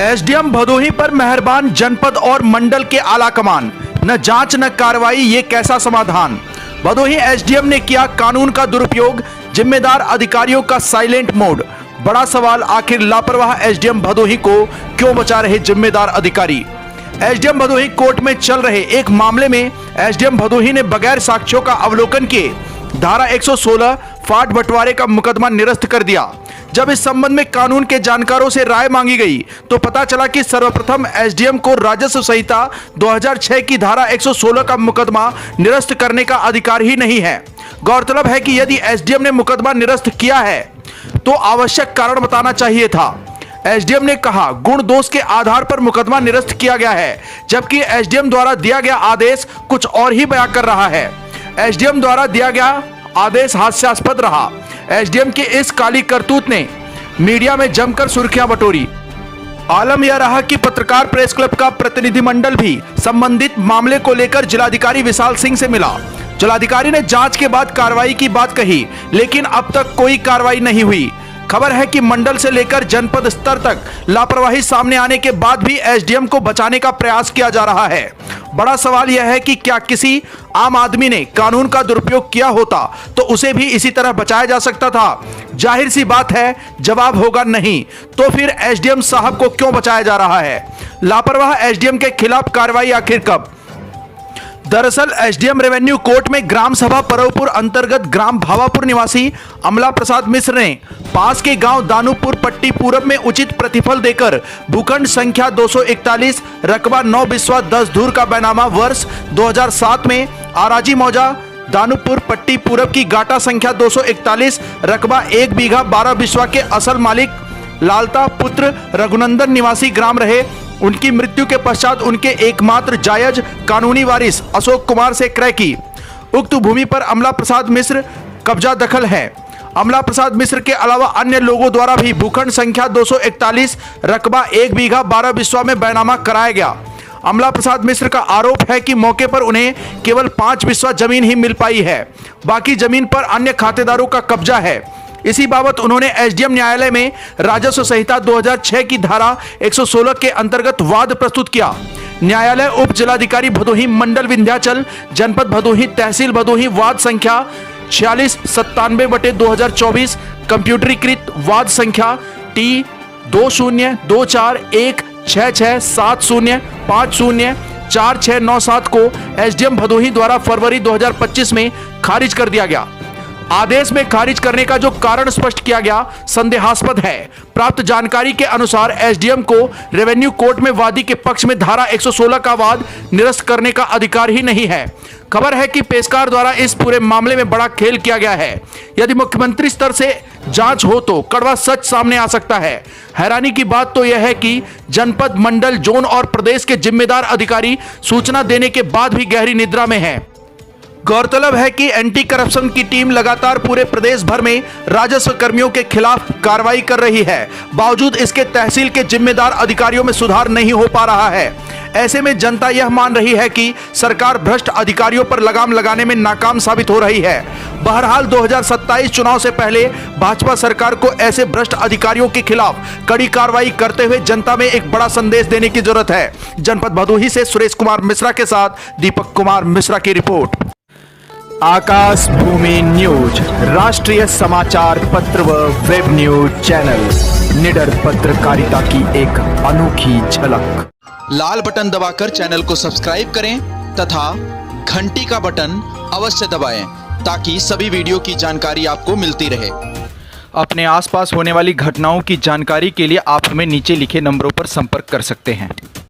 SDM Bhadohi पर मेहरबान जनपद और मंडल के आला कमान, न जांच न कार्रवाई, ये कैसा समाधान। भदोही एसडीएम ने किया कानून का दुरुपयोग, जिम्मेदार अधिकारियों का साइलेंट मोड। बड़ा सवाल, आखिर लापरवाह एसडीएम भदोही को क्यों बचा रहे जिम्मेदार अधिकारी। एसडीएम भदोही कोर्ट में चल रहे एक मामले में एसडीएम भदोही ने बगैर साक्ष्यों का अवलोकन किए धारा 116 फाट बंटवारे का मुकदमा निरस्त कर दिया। जब इस संबंध में कानून के जानकारों से राय मांगी गई तो पता चला कि सर्वप्रथम एसडीएम को राजस्व संहिता 2006 की धारा 116 का मुकदमा निरस्त करने का अधिकार ही नहीं है। गौरतलब है कि यदि एसडीएम ने मुकदमा निरस्त किया है तो आवश्यक कारण बताना चाहिए था। एसडीएम ने कहा गुण दोष के आधार पर मुकदमा निरस्त किया गया है, जबकि एसडीएम द्वारा दिया गया आदेश कुछ और ही बयां कर रहा है। एसडीएम द्वारा दिया गया आदेश हास्यास्पद रहा। एसडीएम की इस काली करतूत ने मीडिया में जमकर सुर्खियां बटोरी। आलम यह रहा कि पत्रकार प्रेस क्लब का प्रतिनिधिमंडल भी संबंधित मामले को लेकर जिलाधिकारी विशाल सिंह से मिला। जिलाधिकारी ने जांच के बाद कार्रवाई की बात कही, लेकिन अब तक कोई कार्रवाई नहीं हुई। खबर है कि मंडल से लेकर जनपद स्तर तक लापरवाही सामने आने के बाद भी एसडीएम को बचाने का प्रयास किया जा रहा है। बड़ा सवाल यह है कि क्या किसी आम आदमी ने कानून का दुरुपयोग किया होता तो उसे भी इसी तरह बचाया जा सकता था। जाहिर सी बात है, जवाब होगा नहीं। तो फिर एसडीएम साहब को क्यों बचाया जा रहा है। लापरवाह एसडीएम के खिलाफ कार्रवाई आखिर कब। दरअसल एसडीएम रेवेन्यू कोर्ट में ग्राम सभा परवपुर अंतर्गत ग्राम भावापुर निवासी अमला प्रसाद मिश्र ने पास के गांव दानूपुर पट्टी पूरब में उचित प्रतिफल देकर भूखंड संख्या 241 रकबा 9 बिस्वा 10 धूर का बैनामा वर्ष 2007 में आराजी मौजा दानूपुर पट्टी पूरब की गाटा संख्या 241 रकबा 1 बीघा 12 बिस्वा के असल मालिक लालता पुत्र रघुनंदन निवासी ग्राम रहे। उनकी मृत्यु के पश्चात उनके एकमात्र जायज कानूनी वारिस अशोक कुमार से क्रय की। उक्त भूमि पर अमला प्रसाद मिश्र कब्जा दखल है। अमला प्रसाद मिश्र के अलावा अन्य लोगों द्वारा भी भूखंड संख्या 241 रकबा 1 बीघा 12 बिस्वा में बैनामा कराया गया। अमला प्रसाद मिश्र का आरोप है कि मौके पर उन्हें केवल 5 बिस्वा जमीन ही मिल पाई है, बाकी जमीन पर अन्य खातेदारों का कब्जा है। इसी बाबत उन्होंने एसडीएम न्यायालय में राजस्व संहिता 2006 की धारा 116 के अंतर्गत वाद प्रस्तुत किया। न्यायालय उप जिलाधिकारी भदोही मंडल विंध्याचल जनपद भदोही तहसील भदोही वाद संख्या 4697/2024 कंप्यूटरीकृत वाद संख्या T20216670504697 को एसडीएम भदोही द्वारा फरवरी 2025 में खारिज कर दिया गया। आदेश में खारिज करने का जो कारण स्पष्ट किया गया संदेहास्पद है। प्राप्त जानकारी के अनुसार एसडीएम को रेवेन्यू कोर्ट में वादी के पक्ष में धारा 116 का वाद निरस्त करने का अधिकार ही नहीं है। खबर है कि पेशकार द्वारा इस पूरे मामले में बड़ा खेल किया गया है। यदि मुख्यमंत्री स्तर से जांच हो तो कड़वा सच सामने आ सकता है। हैरानी की बात तो यह है कि जनपद मंडल जोन और प्रदेश के जिम्मेदार अधिकारी सूचना देने के बाद भी गहरी निद्रा में है। गौरतलब है कि एंटी करप्शन की टीम लगातार पूरे प्रदेश भर में राजस्व कर्मियों के खिलाफ कार्रवाई कर रही है। बावजूद इसके तहसील के जिम्मेदार अधिकारियों में सुधार नहीं हो पा रहा है। ऐसे में जनता यह मान रही है कि सरकार भ्रष्ट अधिकारियों पर लगाम लगाने में नाकाम साबित हो रही है। बहरहाल 2027 चुनाव से पहले भाजपा सरकार को ऐसे भ्रष्ट अधिकारियों के खिलाफ कड़ी कार्रवाई करते हुए जनता में एक बड़ा संदेश देने की जरूरत है। जनपद भदोही से सुरेश कुमार मिश्रा के साथ दीपक कुमार मिश्रा की रिपोर्ट। आकाश भूमि न्यूज राष्ट्रीय समाचार पत्र व वेब न्यूज चैनल, निडर पत्रकारिता की एक अनोखी झलक। लाल बटन दबाकर चैनल को सब्सक्राइब करें तथा घंटी का बटन अवश्य दबाएं ताकि सभी वीडियो की जानकारी आपको मिलती रहे। अपने आसपास होने वाली घटनाओं की जानकारी के लिए आप हमें नीचे लिखे नंबरों पर संपर्क कर सकते हैं।